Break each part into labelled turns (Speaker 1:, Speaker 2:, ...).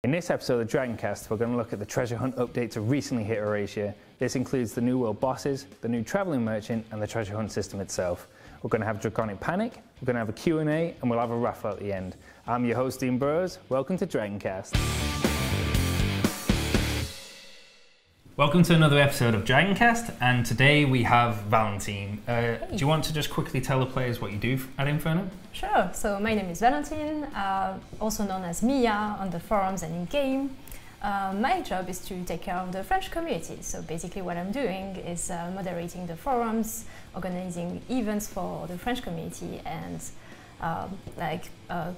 Speaker 1: In this episode of DragonCast, we're going to look at the treasure hunt update to recently hit Eurasia. This includes the new world bosses, the new traveling merchant, and the treasure hunt system itself. We're going to have Dragonic Panic, we're going to have a Q&A, and we'll have a raffle at the end. I'm your host, Dean Burrows. Welcome to DragonCast. Welcome to another episode of DragonCast, and today we have Valentine. Do you want to just quickly tell the players what you do at Infernum?
Speaker 2: Sure. So my name is Valentine, also known as Mia on the forums and in-game. My job is to take care of the French community. So basically what I'm doing is moderating the forums, organizing events for the French community, and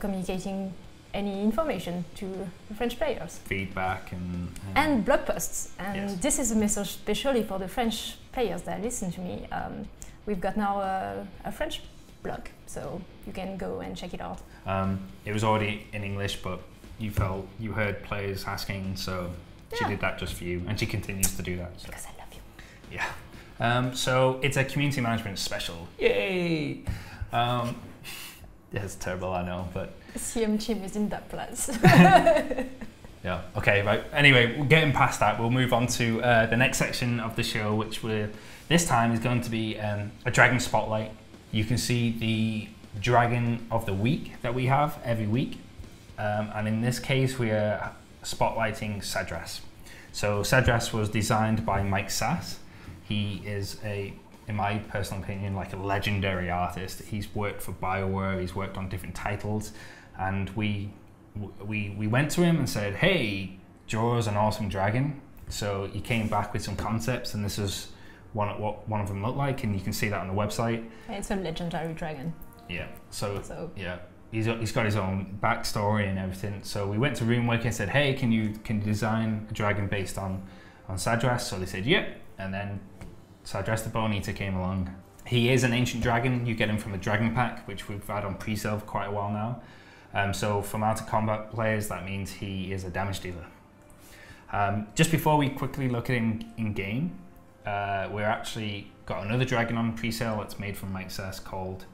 Speaker 2: communicating any information to the French players.
Speaker 1: Feedback
Speaker 2: and blog posts. And
Speaker 1: yes.
Speaker 2: This is a message especially for the French players that listen to me. We've got now a French blog, so you can go and check it out.
Speaker 1: It was already in English, but you heard players asking, so she did that just for you, and she continues to do that. So.
Speaker 2: Because I love you.
Speaker 1: Yeah. So it's a community management special. Yay! Yeah, it's terrible, I know, but...
Speaker 2: CM team is in that place.
Speaker 1: Yeah, okay, right. Anyway, we're getting past that. We'll move on to the next section of the show, which this time is going to be a dragon spotlight. You can see the dragon of the week that we have every week. And in this case, we are spotlighting Sadras. So Sadras was designed by Mike Sass. He is in my personal opinion, like a legendary artist. He's worked for BioWare, he's worked on different titles, and we went to him and said, hey, draw us an awesome dragon. So he came back with some concepts, and this is what one of them looked like, and you can see that on the website.
Speaker 2: It's a legendary dragon.
Speaker 1: Yeah, so yeah, he's got his own backstory and everything. So we went to RuneWork and said, hey, can you design a dragon based on Sadras? So they said, yeah, and then Sadras the Bone Eater came along. He is an ancient dragon. You get him from a dragon pack, which we've had on pre-sale for quite a while now. So for mounted combat players, that means he is a damage dealer. Just before we quickly look at him in game, we're actually got another dragon on pre-sale that's made from Mike Sass called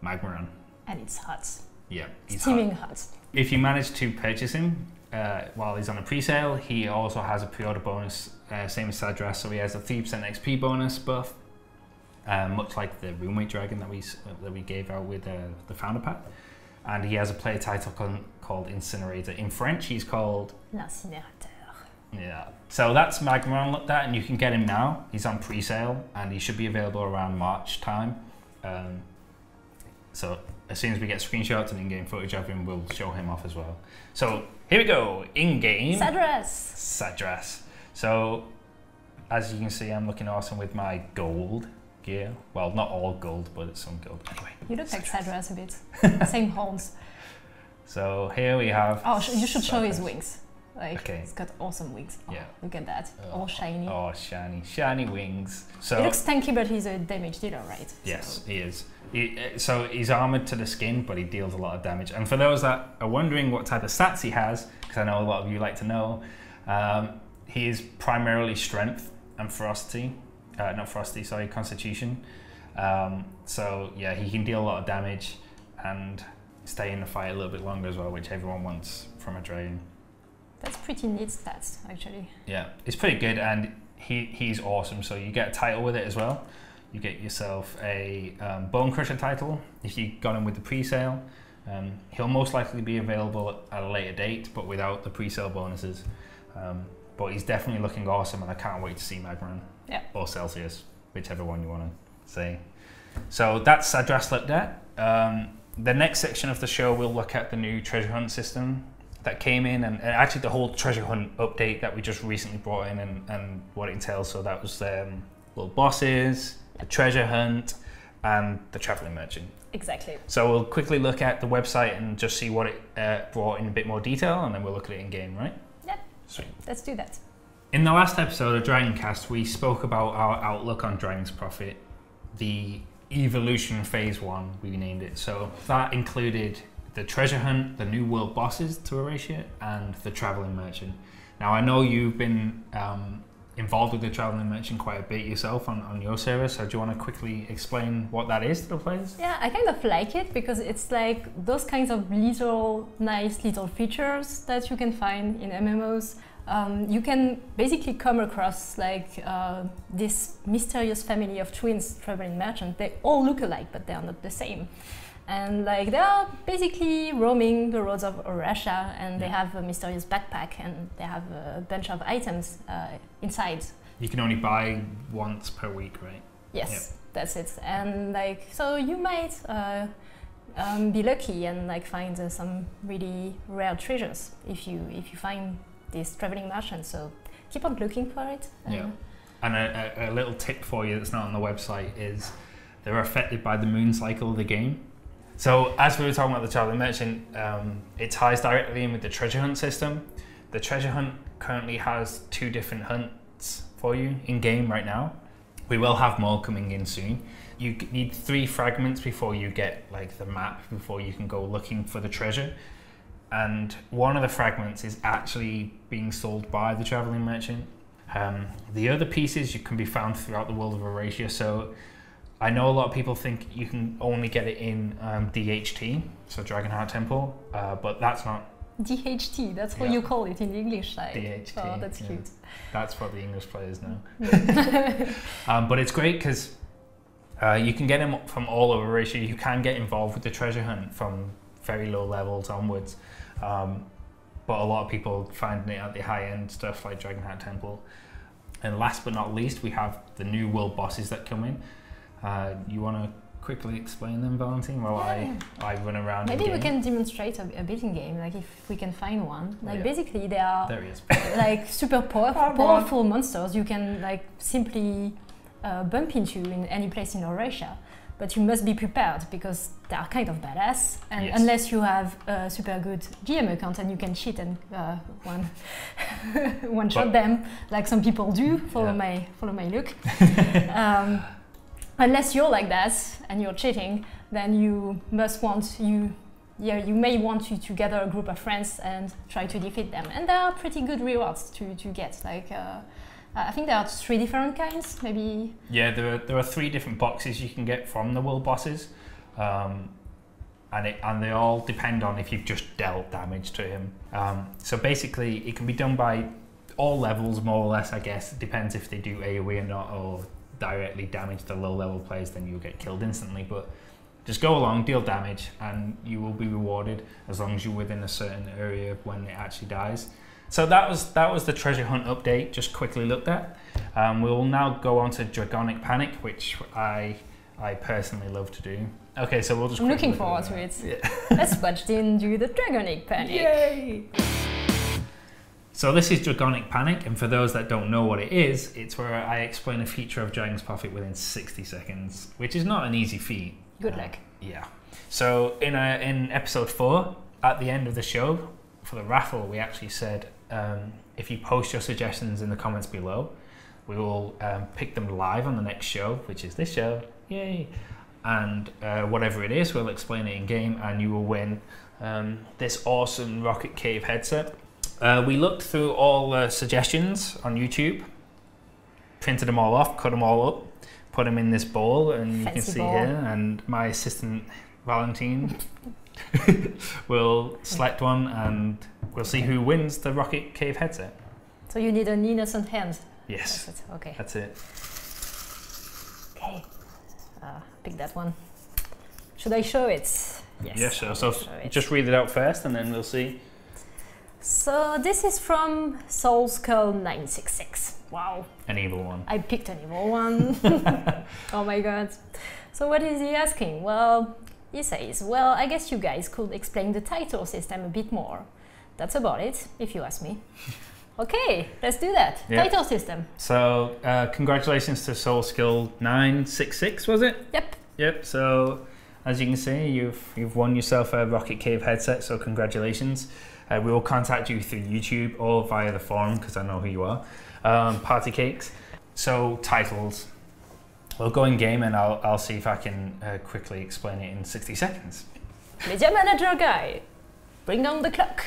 Speaker 1: Magmaran.
Speaker 2: And it's hot.
Speaker 1: Yeah, he's
Speaker 2: steaming hot.
Speaker 1: If you manage to purchase him while he's on a pre-sale, he also has a pre-order bonus, same as Sadras, so he has a 3% XP bonus buff, much like the Runeweight Dragon that we gave out with the Founder Pack. And he has a player title called Incinerator. In French, he's called...
Speaker 2: L'Incinerateur.
Speaker 1: Yeah. So that's Magmaran looked at, and you can get him now. He's on pre-sale, and he should be available around March time. So as soon as we get screenshots and in-game footage of him, we'll show him off as well. So here we go, in-game. Sadras. So as you can see, I'm looking awesome with my gold gear. Well, not all gold, but it's some gold. Anyway.
Speaker 2: You look like Sadras a bit. Same horns.
Speaker 1: So here we have...
Speaker 2: Oh, you should show his wings.
Speaker 1: Okay.
Speaker 2: He's got awesome wings. Oh,
Speaker 1: yeah.
Speaker 2: Look at that. All shiny.
Speaker 1: Oh, shiny wings. So
Speaker 2: he looks tanky, but he's a damage dealer, right?
Speaker 1: Yes, so. He is. So he's armored to the skin, but he deals a lot of damage. And for those that are wondering what type of stats he has, because I know a lot of you like to know, he is primarily strength and ferocity. Not ferocity, sorry, constitution. So yeah, he can deal a lot of damage and stay in the fight a little bit longer as well, which everyone wants from a dragon.
Speaker 2: That's pretty neat stats, actually.
Speaker 1: Yeah, it's pretty good, and he's awesome. So you get a title with it as well. You get yourself a Bone Crusher title if you got him with the pre-sale. He'll most likely be available at a later date, but without the pre-sale bonuses. But he's definitely looking awesome, and I can't wait to see Magmaran.
Speaker 2: Yeah. Or
Speaker 1: Celsius, whichever one you want to say. So that's Sadras looked at. The next section of the show, we'll look at the new treasure hunt system that came in, and actually the whole treasure hunt update that we just recently brought in, and what it entails. So that was little bosses, the treasure hunt, and the traveling merchant.
Speaker 2: Exactly.
Speaker 1: So we'll quickly look at the website and just see what it brought in a bit more detail, and then we'll look at it in game, right?
Speaker 2: Yep.
Speaker 1: Sweet.
Speaker 2: Let's do that.
Speaker 1: In the last episode of DragonCast, we spoke about our outlook on Dragon's Prophet, the evolution phase 1, we named it. So that included the treasure hunt, the new world bosses to Eurasia, and the traveling merchant. Now I know you've been involved with the Traveling Merchant quite a bit yourself on your server, so do you want to quickly explain what that is to the players?
Speaker 2: Yeah, I kind of like it because it's like those kinds of nice little features that you can find in MMOs. You can basically come across like this mysterious family of twins traveling merchants. They all look alike, but they are not the same. And like they are basically roaming the roads of Russia, and they have a mysterious backpack, and they have a bunch of items inside. You
Speaker 1: can only buy once per week, right?
Speaker 2: Yes, that's it. And like so, you might be lucky and like find some really rare treasures if you find this traveling merchant. So keep on looking for it.
Speaker 1: Yeah. And a little tip for you that's not on the website is they're affected by the moon cycle of the game. So as we were talking about the Traveling Merchant, it ties directly in with the treasure hunt system. The treasure hunt currently has 2 different hunts for you in game right now. We will have more coming in soon. You need 3 fragments before you get like the map, before you can go looking for the treasure. And one of the fragments is actually being sold by the Traveling Merchant. The other pieces you can be found throughout the world of Eurasia. So I know a lot of people think you can only get it in DHT, so Dragonheart Temple, but that's not.
Speaker 2: DHT, that's what you call it in the English side.
Speaker 1: DHT.
Speaker 2: Oh, that's cute.
Speaker 1: That's what the English players know. But it's great because you can get them from all over Eurasia. You can get involved with the treasure hunt from very low levels onwards. But a lot of people find it at the high end stuff like Dragonheart Temple. And last but not least, we have the new world bosses that come in. You want to quickly explain them, Valentine, while I run around?
Speaker 2: Maybe we can demonstrate a bit in game, like if we can find one. Like basically they are like super powerful monsters you can like simply bump into in any place in Eurasia. But you must be prepared because they are kind of badass, and unless you have a super good GM account and you can cheat and one shot them like some people do. Follow my look. Unless you're like that and you're cheating, then you may want to gather a group of friends and try to defeat them. And there are pretty good rewards to get. Like I think there are 3 different kinds, maybe.
Speaker 1: Yeah, there are 3 different boxes you can get from the world bosses, and they all depend on if you've just dealt damage to him. So basically, it can be done by all levels, more or less. I guess it depends if they do AOE or not, or directly damage the low level players, then you'll get killed instantly. But just go along, deal damage, and you will be rewarded as long as you're within a certain area when it actually dies. So that was the treasure hunt update, just quickly looked at. We will now go on to Dragonic Panic, which I personally love to do. Okay, so we'll just.
Speaker 2: I'm looking forward to it. Yeah. Let's watch into the Dragonic Panic.
Speaker 1: Yay! So this is Dragonic Panic, and for those that don't know what it is, it's where I explain a feature of Dragon's Prophet within 60 seconds, which is not an easy feat.
Speaker 2: Good luck.
Speaker 1: Yeah. So in episode 4, at the end of the show, for the raffle, we actually said if you post your suggestions in the comments below, we will pick them live on the next show, which is this show. Yay! And whatever it is, we'll explain it in game, and you will win this awesome Rocket Cave headset. We looked through all the suggestions on YouTube, printed them all off, cut them all up, put them in this bowl, and you can see here, and my assistant Valentine will select one, and we'll see who wins the Rocket Cave headset.
Speaker 2: So you need an innocent hand.
Speaker 1: Yes.
Speaker 2: That's it. Okay.
Speaker 1: That's it.
Speaker 2: Okay. Pick that one. Should I show it? Yes.
Speaker 1: Yeah, sure. So just read it out first, and then we'll see.
Speaker 2: So this is from Soul Skull 966. Wow.
Speaker 1: An evil one.
Speaker 2: I picked an evil one. Oh my god. So what is he asking? Well, he says, well, I guess you guys could explain the title system a bit more. That's about it, if you ask me. Okay, let's do that. Yep. Title system.
Speaker 1: So congratulations to Soul Skull 966, was it?
Speaker 2: Yep.
Speaker 1: Yep. So as you can see, you've won yourself a Rocket Cave headset. So congratulations. We will contact you through YouTube or via the forum because I know who you are. Party cakes. So titles. We'll go in game and I'll see if I can quickly explain it in 60 seconds.
Speaker 2: Media Manager guy, bring down the clock.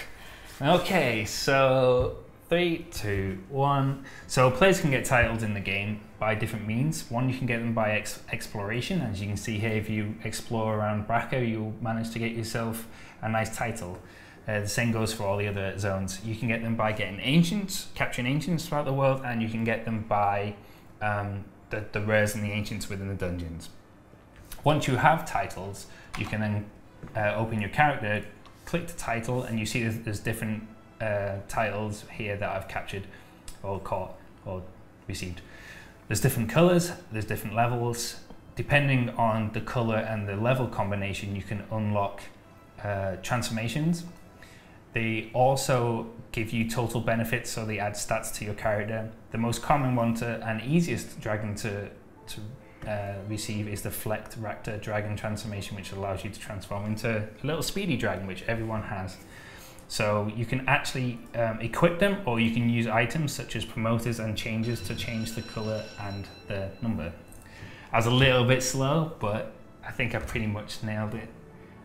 Speaker 1: Okay, so 3, 2, 1. So players can get titles in the game by different means. One, you can get them by exploration. As you can see here, if you explore around Braca, you'll manage to get yourself a nice title. The same goes for all the other zones. You can get them by getting ancients, capturing ancients throughout the world, and you can get them by the rares and the ancients within the dungeons. Once you have titles, you can then open your character, click the title, and you see there's different titles here that I've captured or caught or received. There's different colors, there's different levels. Depending on the color and the level combination, you can unlock transformations. They also give you total benefits, so they add stats to your character. The most common one and easiest dragon to receive is the Flecked Raptor dragon transformation, which allows you to transform into a little speedy dragon, which everyone has. So you can actually equip them, or you can use items such as promoters and changes to change the color and the number. I was a little bit slow, but I think I pretty much nailed it.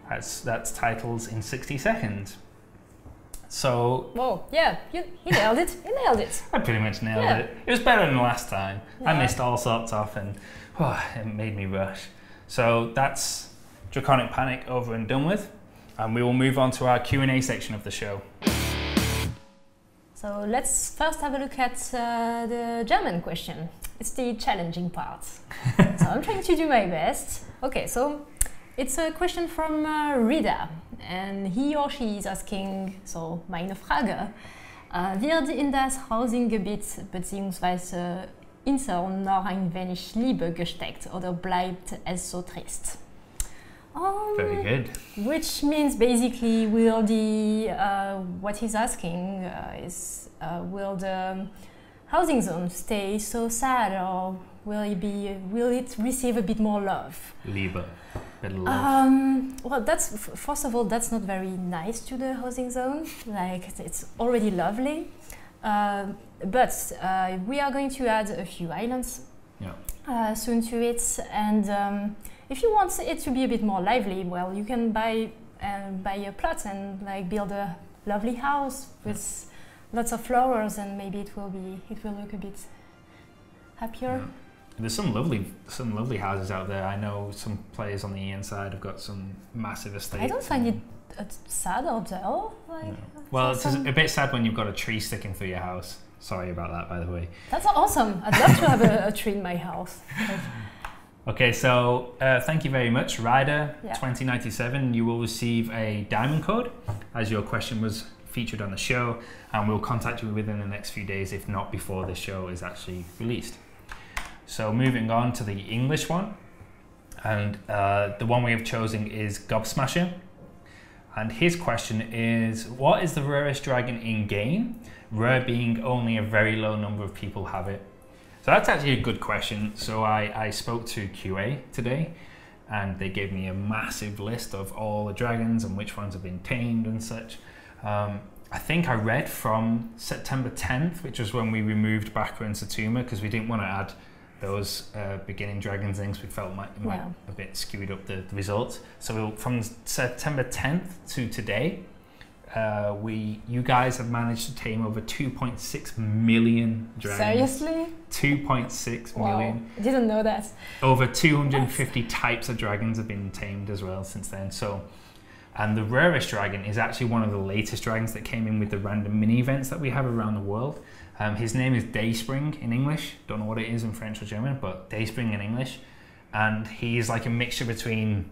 Speaker 1: That's titles in 60 seconds. So... Whoa,
Speaker 2: yeah, he nailed it, you nailed it.
Speaker 1: I pretty much nailed it. It was better than last time. Yeah. I missed all sorts off and it made me rush. So that's Dragonic Panic over and done with. And we will move on to our Q&A section of the show.
Speaker 2: So let's first have a look at the German question. It's the challenging part. So I'm trying to do my best. Okay, so it's a question from Rida, and he or she is asking, so meine Frage, wird in das Housing-Gebiet bzw. Infernum noch ein wenig Liebe gesteckt oder bleibt es so trist?
Speaker 1: Very good.
Speaker 2: Which means basically, will the what he's asking is will the housing zone stay so sad, or will it receive a bit more love?
Speaker 1: Liebe.
Speaker 2: Well, that's first of all, that's not very nice to the housing zone. Like, it's already lovely, but we are going to add a few islands soon to it, and if you want it to be a bit more lively, well, you can buy a plot and like build a lovely house with lots of flowers, and maybe it will look a bit happier. Yeah.
Speaker 1: There's some lovely houses out there. I know some players on the inside have got some massive estates.
Speaker 2: I don't find it sad or dull. Like,
Speaker 1: no. Well, it's a bit sad when you've got a tree sticking through your house. Sorry about that, by the way.
Speaker 2: That's awesome. I'd love to have a tree in my house.
Speaker 1: Okay, so thank you very much, Ryder 2097. You will receive a diamond code as your question was featured on the show, and we'll contact you within the next few days, if not before the show is actually released. So moving on to the English one, and the one we have chosen is Gobsmasher, and his question is, what is the rarest dragon in game? Rare being only a very low number of people have it. So that's actually a good question. So I spoke to QA today, and they gave me a massive list of all the dragons and which ones have been tamed and such. I think I read from September 10th, which was when we removed Braca and Satuma, because we didn't want to add those beginning dragon things. We felt might a bit skewed up the results. So from September 10th to today, you guys have managed to tame over 2.6 million dragons.
Speaker 2: Seriously?
Speaker 1: 2.6 million.
Speaker 2: I didn't know that.
Speaker 1: Over 250 types of dragons have been tamed as well since then. So, and the rarest dragon is actually one of the latest dragons that came in with the random mini events that we have around the world. His name is Dayspring in English. Don't know what it is in French or German, but Dayspring in English. And he's like a mixture between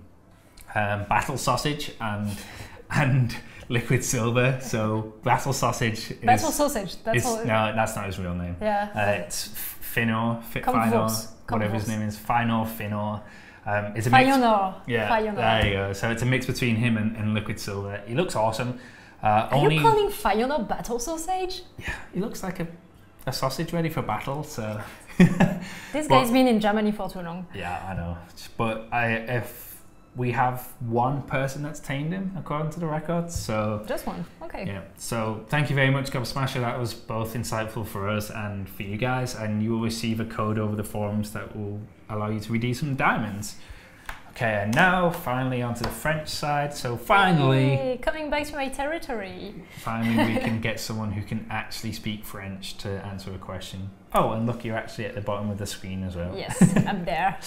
Speaker 1: Battle Sausage and Liquid Silver. So Battle Sausage is...
Speaker 2: Battle Sausage,
Speaker 1: no, that's not his real name.
Speaker 2: Yeah.
Speaker 1: It's Finor, whatever his name is. Finor. It's a
Speaker 2: Fionor.
Speaker 1: Yeah, Fionor. There you go. So it's a mix between him and Liquid Silver. He looks awesome.
Speaker 2: Are you calling Fionor Battle Sausage?
Speaker 1: Yeah, he looks like a sausage ready for battle, so...
Speaker 2: This guy's been in Germany for too long.
Speaker 1: Yeah, I know. But if we have one person that's tamed him, according to the records, so...
Speaker 2: Just one, okay.
Speaker 1: Yeah, so thank you very much, Gobsmasher. That was both insightful for us and for you guys, and you will receive a code over the forums that will allow you to redeem some diamonds. Okay, and now finally onto the French side. So finally,
Speaker 2: Yay, coming back to my territory.
Speaker 1: Finally, we can get someone who can actually speak French to answer a question. Oh, and look, you're actually at the bottom of the screen as well.
Speaker 2: Yes, I'm there.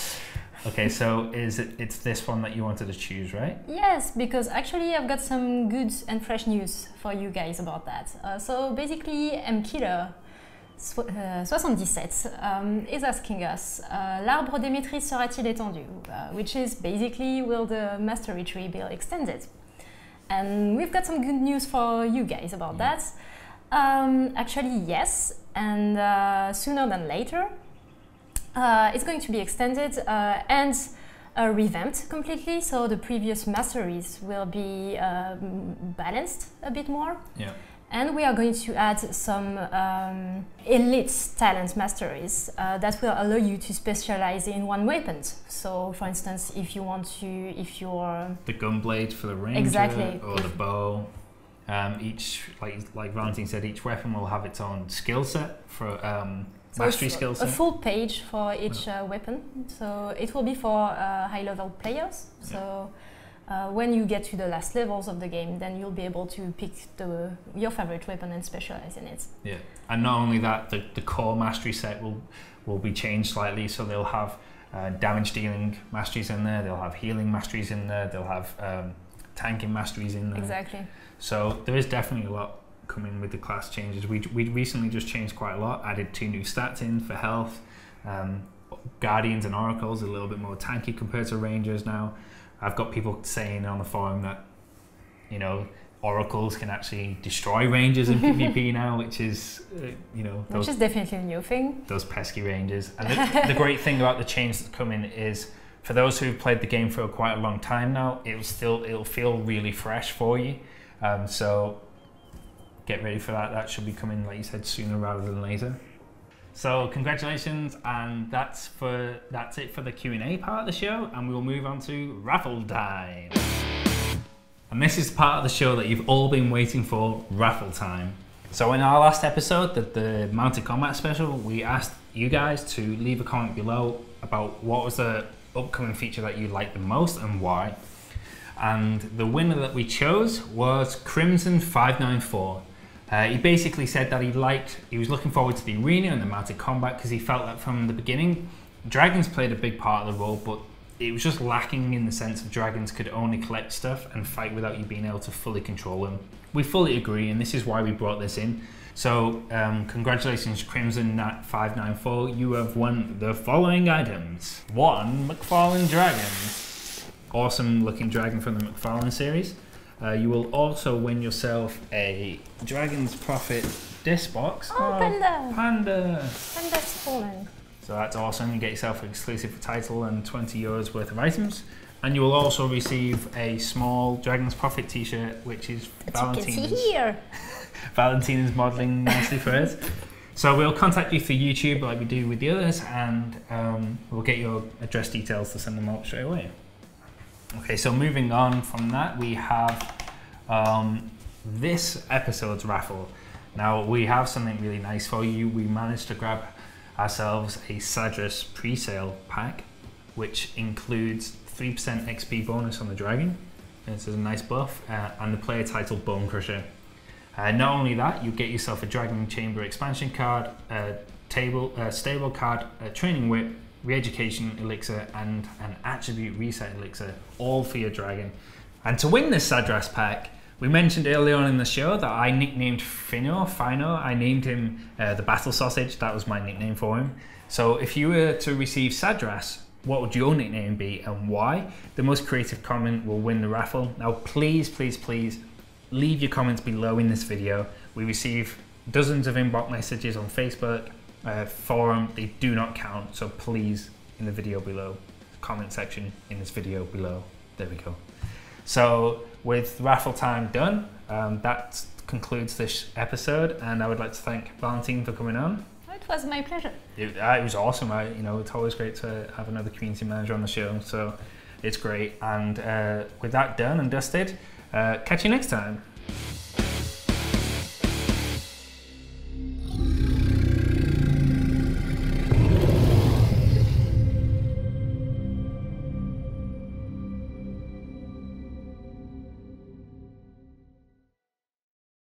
Speaker 1: Okay, so it's this one that you wanted to choose, right?
Speaker 2: Yes, because actually I've got some good and fresh news for you guys about that. So basically, Mkiller 77 is asking us, l'arbre des maîtrises sera-t-il étendu? Which is basically, will the mastery tree be extended? And we've got some good news for you guys about that. Actually, yes, and sooner than later. It's going to be extended and revamped completely, so the previous masteries will be balanced a bit more.
Speaker 1: Yeah.
Speaker 2: And we are going to add some elite talent masteries that will allow you to specialize in one weapon. So, for instance, if you want to, if you're
Speaker 1: the gunblade for the ranger,
Speaker 2: exactly,
Speaker 1: or the bow. Each, like Valentine said, each weapon will have its own skill set for mastery skill set.
Speaker 2: A full page for each weapon. So it will be for high-level players. So. When you get to the last levels of the game, then you'll be able to pick your favorite weapon and specialize in it.
Speaker 1: Yeah, and not only that, the core mastery set will be changed slightly, so they'll have damage dealing masteries in there, they'll have healing masteries in there, they'll have tanking masteries in there.
Speaker 2: Exactly.
Speaker 1: So there is definitely a lot coming with the class changes. We recently just changed quite a lot, added 2 new stats in for health. Guardians and Oracles are a little bit more tanky compared to Rangers now. I've got people saying on the forum that, you know, Oracles can actually destroy Rangers in PvP now, which is, you know...
Speaker 2: Which is definitely a new thing.
Speaker 1: Those pesky Rangers. And the great thing about the change that's coming is, for those who've played the game for quite a long time now, it'll feel really fresh for you. So get ready for that. That should be coming, like you said, sooner rather than later. So congratulations, and that's it for the Q&A part of the show, and we'll move on to Raffle time. And this is part of the show that you've all been waiting for, Raffle time. So in our last episode, the Mounted Combat special, we asked you guys to leave a comment below about what was the upcoming feature that you liked the most and why. And the winner that we chose was Crimson594. He basically said that he was looking forward to the arena and the mounted combat because he felt that from the beginning, dragons played a big part of the role, but it was just lacking in the sense of dragons could only collect stuff and fight without you being able to fully control them. We fully agree, and this is why we brought this in. So congratulations, Crimson594, you have won the following items. 1 McFarlane Dragon, awesome looking dragon from the McFarlane series. You will also win yourself a Dragon's Prophet disc box.
Speaker 2: Oh, Panda!
Speaker 1: Panda's
Speaker 2: fallen.
Speaker 1: So that's awesome. You get yourself an exclusive title and 20 euros worth of items. And you will also receive a small Dragon's Prophet t-shirt, which is Valentina's modelling nicely for us. So we'll contact you through YouTube like we do with the others, and we'll get your address details to send them out straight away. Okay, so moving on from that, we have this episode's raffle. Now, we have something really nice for you. We managed to grab ourselves a Sadras pre-sale pack, which includes 3% XP bonus on the dragon. This is a nice buff, and the player title Bone Crusher. Not only that, you get yourself a Dragon Chamber expansion card, a stable card, a training whip, re-education elixir, and an attribute reset elixir, all for your dragon. And to win this Sadras pack, we mentioned earlier on in the show that I nicknamed Fino. I named him the Battle Sausage. That was my nickname for him. So if you were to receive Sadras, what would your nickname be and why? The most creative comment will win the raffle. Now please, please, please leave your comments below in this video. We receive dozens of inbox messages on Facebook, forum. They do not count, so please, in the video below, comment section in this video below. There we go. So with raffle time done, that concludes this episode, and I would like to thank Valentine for coming on.
Speaker 2: It was my pleasure.
Speaker 1: It was awesome. It's always great to have another community manager on the show, so it's great. And with that done and dusted, catch you next time.